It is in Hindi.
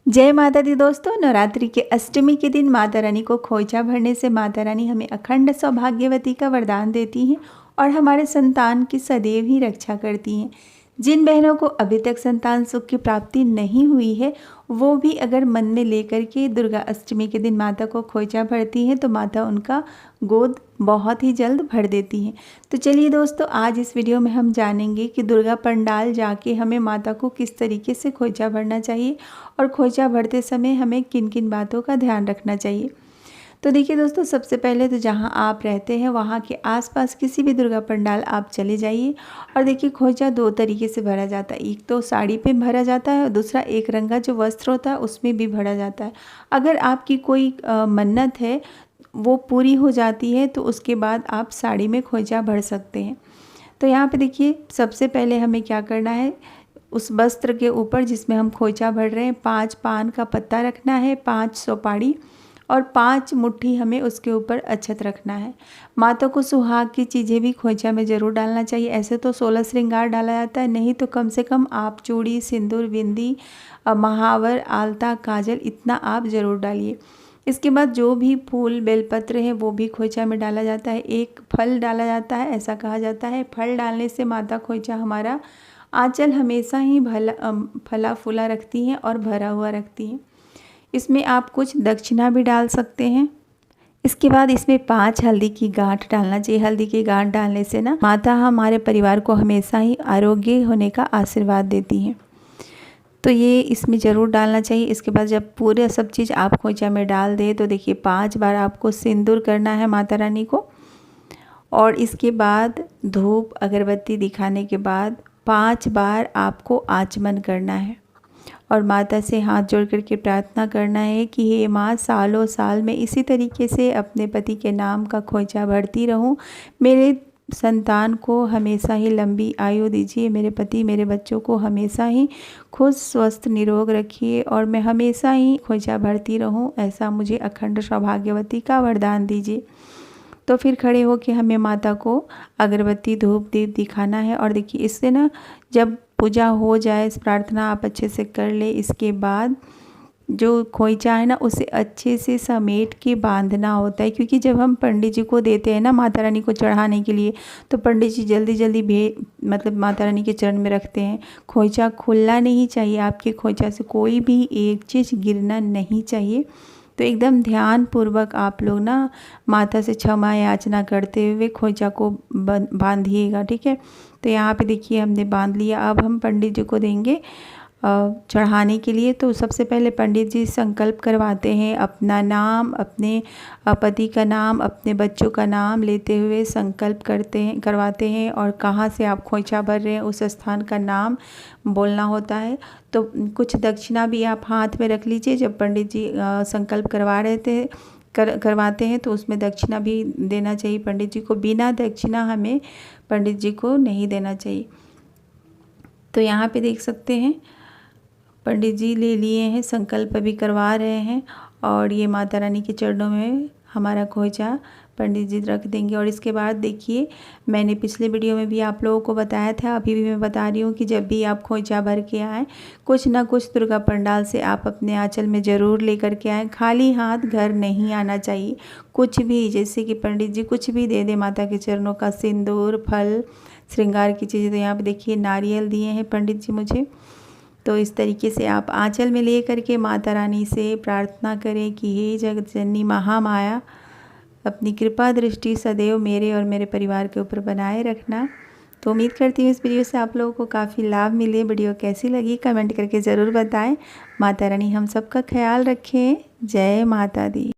जय माता दी दोस्तों। नवरात्रि के अष्टमी के दिन माता रानी को खोइचा भरने से माता रानी हमें अखंड सौभाग्यवती का वरदान देती हैं और हमारे संतान की सदैव ही रक्षा करती हैं। जिन बहनों को अभी तक संतान सुख की प्राप्ति नहीं हुई है, वो भी अगर मन में लेकर के दुर्गा अष्टमी के दिन माता को खोइचा भरती हैं तो माता उनका गोद बहुत ही जल्द भर देती हैं। तो चलिए दोस्तों, आज इस वीडियो में हम जानेंगे कि दुर्गा पंडाल जाके हमें माता को किस तरीके से खोइचा भरना चाहिए और खोइचा भरते समय हमें किन किन बातों का ध्यान रखना चाहिए। तो देखिए दोस्तों, सबसे पहले तो जहां आप रहते हैं वहां के आसपास किसी भी दुर्गा पंडाल आप चले जाइए और देखिए खोइचा दो तरीके से भरा जाता है। एक तो साड़ी पे भरा जाता है और दूसरा एक रंगा जो वस्त्र होता है उसमें भी भरा जाता है। अगर आपकी कोई मन्नत है वो पूरी हो जाती है तो उसके बाद आप साड़ी में खोइचा भर सकते हैं। तो यहाँ पे देखिए, सबसे पहले हमें क्या करना है, उस वस्त्र के ऊपर जिसमें हम खोइचा भर रहे हैं 5 पान का पत्ता रखना है, 5 सुपारी और 5 मुट्ठी हमें उसके ऊपर अक्षत रखना है। माता को सुहाग की चीज़ें भी खोइचा में ज़रूर डालना चाहिए। ऐसे तो 16 श्रृंगार डाला जाता है, नहीं तो कम से कम आप चूड़ी, सिंदूर, बिंदी, महावर, आलता, काजल इतना आप ज़रूर डालिए। इसके बाद जो भी फूल बेलपत्र है वो भी खोइचा में डाला जाता है। एक फल डाला जाता है, ऐसा कहा जाता है फल डालने से माता खोइचा हमारा आंचल हमेशा ही फला फूला रखती हैं और भरा हुआ रखती हैं। इसमें आप कुछ दक्षिणा भी डाल सकते हैं। इसके बाद इसमें 5 हल्दी की गांठ डालना चाहिए। हल्दी की गांठ डालने से ना माता हमारे परिवार को हमेशा ही आरोग्य होने का आशीर्वाद देती हैं, तो ये इसमें ज़रूर डालना चाहिए। इसके बाद जब पूरे सब चीज़ आप खोइचा में डाल दें तो देखिए 5 बार आपको सिंदूर करना है माता रानी को और इसके बाद धूप अगरबत्ती दिखाने के बाद 5 बार आपको आचमन करना है और माता से हाथ जोड़ करके प्रार्थना करना है कि हे माँ, सालों साल मैं इसी तरीके से अपने पति के नाम का खोइचा भरती रहूं। मेरे संतान को हमेशा ही लंबी आयु दीजिए, मेरे पति मेरे बच्चों को हमेशा ही खुश स्वस्थ निरोग रखिए और मैं हमेशा ही खोइचा भरती रहूं, ऐसा मुझे अखंड सौभाग्यवती का वरदान दीजिए। तो फिर खड़े होकर हमें माता को अगरबत्ती धूप दीप दिखाना है और देखिए इससे ना जब पूजा हो जाए, इस प्रार्थना आप अच्छे से कर ले, इसके बाद जो खोइचा है ना उसे अच्छे से समेट के बांधना होता है, क्योंकि जब हम पंडित जी को देते हैं ना माता रानी को चढ़ाने के लिए तो पंडित जी जल्दी जल्दी मतलब माता रानी के चरण में रखते हैं। खोइचा खुलना नहीं चाहिए, आपके खोइचा से कोई भी एक चीज़ गिरना नहीं चाहिए। तो एकदम ध्यान पूर्वक आप लोग ना माता से क्षमा याचना करते हुए खोइचा को बांधिएगा, ठीक है। तो यहाँ पे देखिए हमने बांध लिया। अब हम पंडित जी को देंगे चढ़ाने के लिए। तो सबसे पहले पंडित जी संकल्प करवाते हैं, अपना नाम, अपने पति का नाम, अपने बच्चों का नाम लेते हुए संकल्प करवाते हैं और कहाँ से आप खोइचा भर रहे हैं उस स्थान का नाम बोलना होता है। तो कुछ दक्षिणा भी आप हाथ में रख लीजिए। जब पंडित जी संकल्प करवाते हैं तो उसमें दक्षिणा भी देना चाहिए पंडित जी को। बिना दक्षिणा हमें पंडित जी को नहीं देना चाहिए। तो यहाँ पे देख सकते हैं पंडित जी ले लिए हैं, संकल्प भी करवा रहे हैं और ये माता रानी के चरणों में हमारा खोइचा पंडित जी रख देंगे। और इसके बाद देखिए, मैंने पिछले वीडियो में भी आप लोगों को बताया था, अभी भी मैं बता रही हूँ कि जब भी आप खोइचा भर के आएँ, कुछ ना कुछ दुर्गा पंडाल से आप अपने आंचल में ज़रूर लेकर के आएँ। खाली हाथ घर नहीं आना चाहिए। कुछ भी, जैसे कि पंडित जी कुछ भी दे दे माता के चरणों का, सिंदूर, फल, श्रृंगार की चीज़ें। तो यहाँ पर देखिए नारियल दिए हैं पंडित जी मुझे। तो इस तरीके से आप आंचल में ले करके माता रानी से प्रार्थना करें कि हे जगत जननी महामाया, अपनी कृपा दृष्टि सदैव मेरे और मेरे परिवार के ऊपर बनाए रखना। तो उम्मीद करती हूँ इस वीडियो से आप लोगों को काफ़ी लाभ मिले। वीडियो कैसी लगी कमेंट करके ज़रूर बताएं। माता रानी हम सबका ख्याल रखें। जय माता दी।